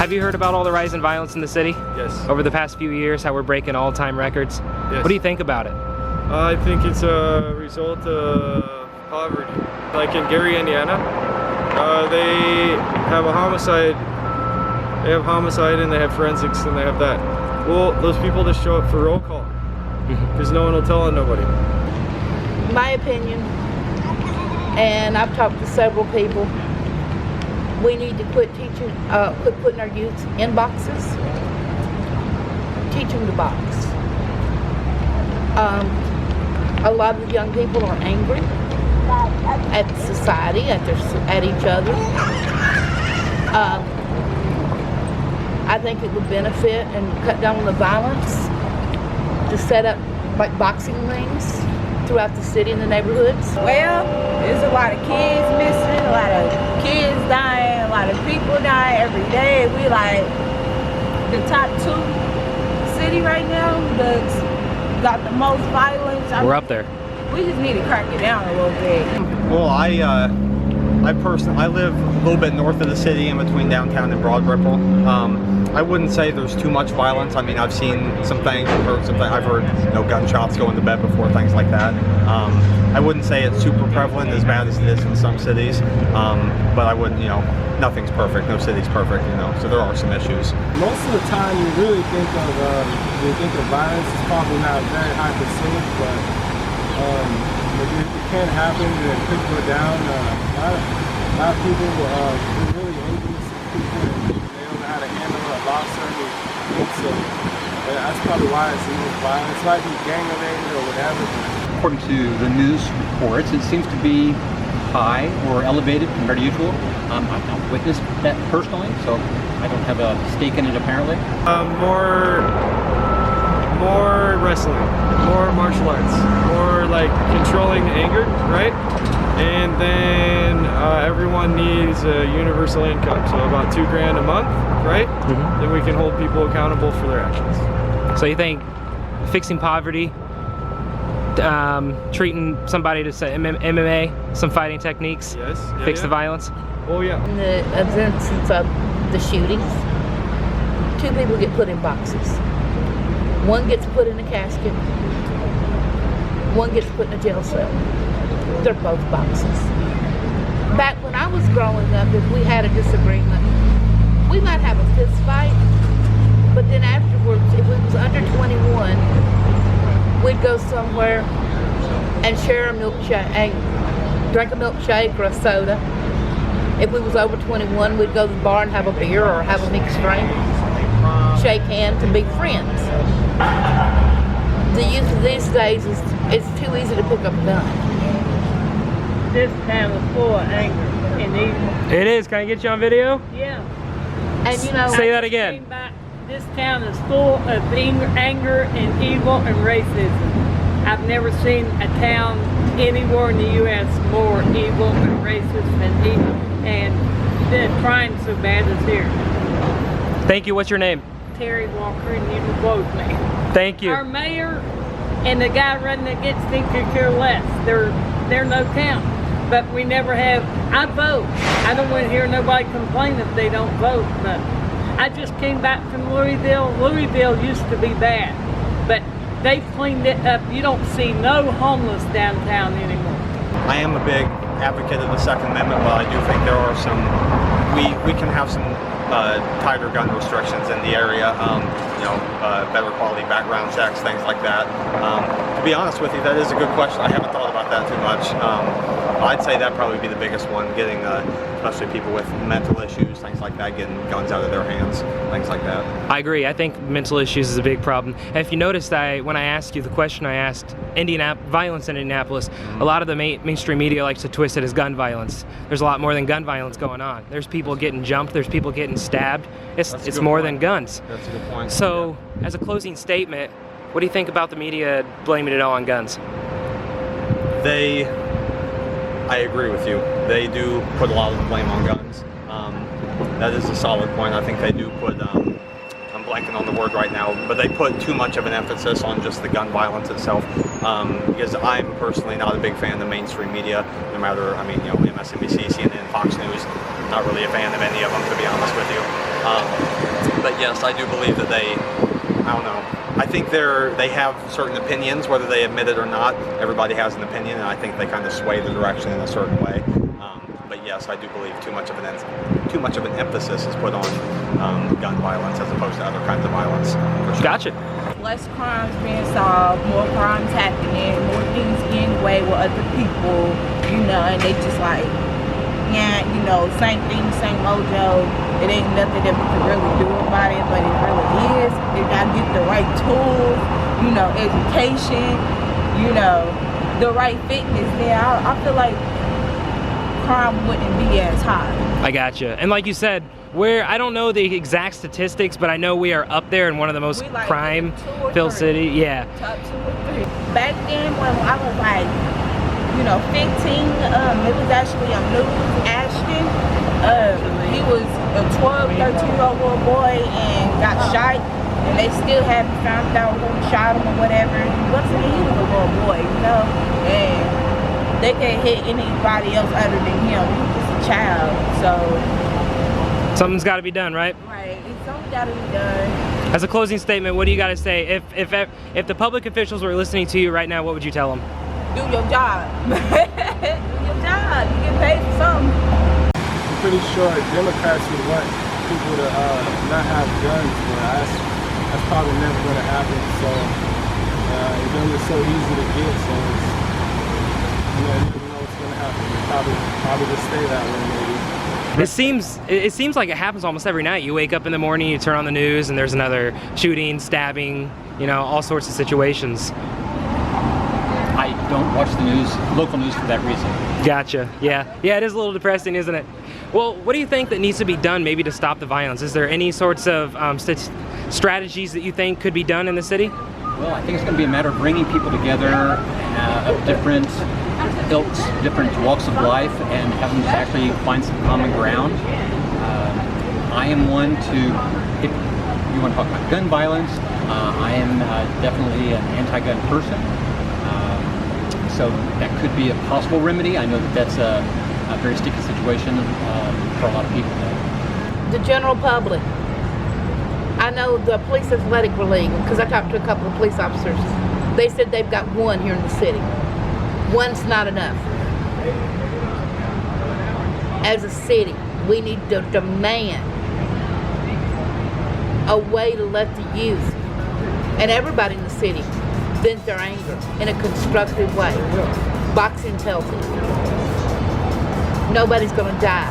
Have you heard about all the rise in violence in the city? Yes. Over the past few years, how we're breaking all-time records? Yes. What do you think about it? I think it's a result of poverty. Like in Gary, Indiana, they have a homicide. They have homicide and they have forensics and they have that. Well, those people just show up for roll call because no one will tell on nobody. My opinion, and I've talked to several people, we need to quit putting our youth in boxes. Teach them to box. A lot of the young people are angry at society, at each other. I think it would benefit and cut down on the violence to set up like boxing rings throughout the city and the neighborhoods. Well, there's a lot of kids missing, a lot of kids dying, a lot of people dying every day. We like the top 2 city right now that's got the most violence. We're up there. We just need to crack it down a little bit. Well, I live a little bit north of the city in between downtown and Broad Ripple. I wouldn't say there's too much violence. I mean, I've seen some things, I've heard gunshots going to bed before, things like that. I wouldn't say it's super prevalent as bad as it is in some cities, but I wouldn't, nothing's perfect, no city's perfect, so there are some issues. Most of the time you really think of violence is probably not a very high percentage, but it can happen and people go down. A lot of people are really envious of people and they don't know how to handle a loss or anything, so that's probably why it's the most violence. It might be gang related or whatever. According to the news reports, it seems to be high or elevated compared to usual. I've not witnessed that personally, so I don't have a stake in it apparently. More wrestling, more martial arts, more like controlling anger, right? And then everyone needs a universal income, so about $2,000 a month, right? Then we can hold people accountable for their actions. So you think fixing poverty, treating somebody to say MMA, some fighting techniques, Yes. fix the violence? Oh yeah. In the events of the shootings, 2 people get put in boxes. One gets put in a casket. One gets put in a jail cell. They're both boxes. Back when I was growing up, if we had a disagreement, we might have a fist fight, but then afterwards, if we was under 21, we'd go somewhere and share a milkshake, drink a milkshake or a soda. If we was over 21, we'd go to the bar and have a beer or have a mixed drink, shake hands and be friends. The youth of these days it's too easy to pick up a gun. This town is full of anger and evil. It is. Can I get you on video? Yeah. And Say that again. This town is full of anger and evil and racism. I've never seen a town anywhere in the U.S. more evil and racist and evil, and the crime so bad as here. Thank you. What's your name? Terry Walker, and you can quote me. Thank you. Our mayor and the guy running against him could care less. They're no count. But we never have. I vote. I don't want to hear nobody complain if they don't vote. But I just came back from Louisville. Louisville used to be bad, but they've cleaned it up. You don't see no homeless downtown anymore. I am a big advocate of the Second Amendment, but I do think there are some, we can have some tighter gun restrictions in the area, better quality background checks, things like that. To be honest with you, that is a good question. I haven't thought about that too much. I'd say that'd probably be the biggest one, getting especially people with mental issues, things like that, getting guns out of their hands, things like that. I agree. I think mental issues is a big problem. And if you noticed, when I asked you the question, I asked violence in Indianapolis, a lot of the mainstream media likes to twist it as gun violence. There's a lot more than gun violence going on. There's people getting jumped, there's people getting stabbed. It's more than guns. That's a good point. So, as a closing statement, what do you think about the media blaming it all on guns? I agree with you. They do put a lot of the blame on guns. That is a solid point. I think they do put, I'm blanking on the word right now, but they put too much of an emphasis on just the gun violence itself. Because I'm personally not a big fan of the mainstream media, no matter, MSNBC, CNN, Fox News. Not really a fan of any of them, to be honest with you. But yes, I do believe that I don't know. I think they have certain opinions, whether they admit it or not. Everybody has an opinion, and I think they kind of sway the direction in a certain way. But yes, I do believe too much of an emphasis is put on gun violence as opposed to other kinds of violence. For sure. Gotcha. Less crimes being solved, more crimes happening, more things getting away with other people, and they just like, yeah, same thing, same mojo. It ain't nothing that we can really do about it, but it really is. If I get the right tools, education, the right fitness, then I feel like crime wouldn't be as high. I gotcha. And like you said, I don't know the exact statistics, but I know we are up there in one of the most crime-filled cities. Yeah. Top 2 or 3. Back then when I was like, 15, it was actually on News Ashton. He was a 12, 13-year-old little boy and got shot, and they still haven't found out who shot him or whatever. He was a little boy, and they can't hit anybody else other than him. He was just a child, so something's got to be done, right? Right, something's got to be done. As a closing statement, what do you got to say? If the public officials were listening to you right now, what would you tell them? Do your job. Do your job. You get paid for something. I'm pretty sure Democrats would want people to not have guns, but that's probably never going to happen. So guns are so easy to get, so it's, you never know what's going to happen. It'll probably just stay that way, maybe. It seems like it happens almost every night. You wake up in the morning, you turn on the news, and there's another shooting, stabbing, all sorts of situations. I don't watch the news, local news, for that reason. Gotcha. Yeah, it is a little depressing, isn't it? Well, what do you think that needs to be done maybe to stop the violence? Is there any sorts of strategies that you think could be done in the city? Well, I think it's going to be a matter of bringing people together of different ilks, different walks of life, and having to actually find some common ground. I am one if you want to talk about gun violence, I am definitely an anti-gun person. So that could be a possible remedy. I know that's a very sticky situation for a lot of people. The general public. I know the police athletic league, because I talked to a couple of police officers. They said they've got one here in the city. One's not enough. As a city, we need to demand a way to let the youth and everybody in the city vent their anger in a constructive way. Boxing's healthy. Nobody's going to die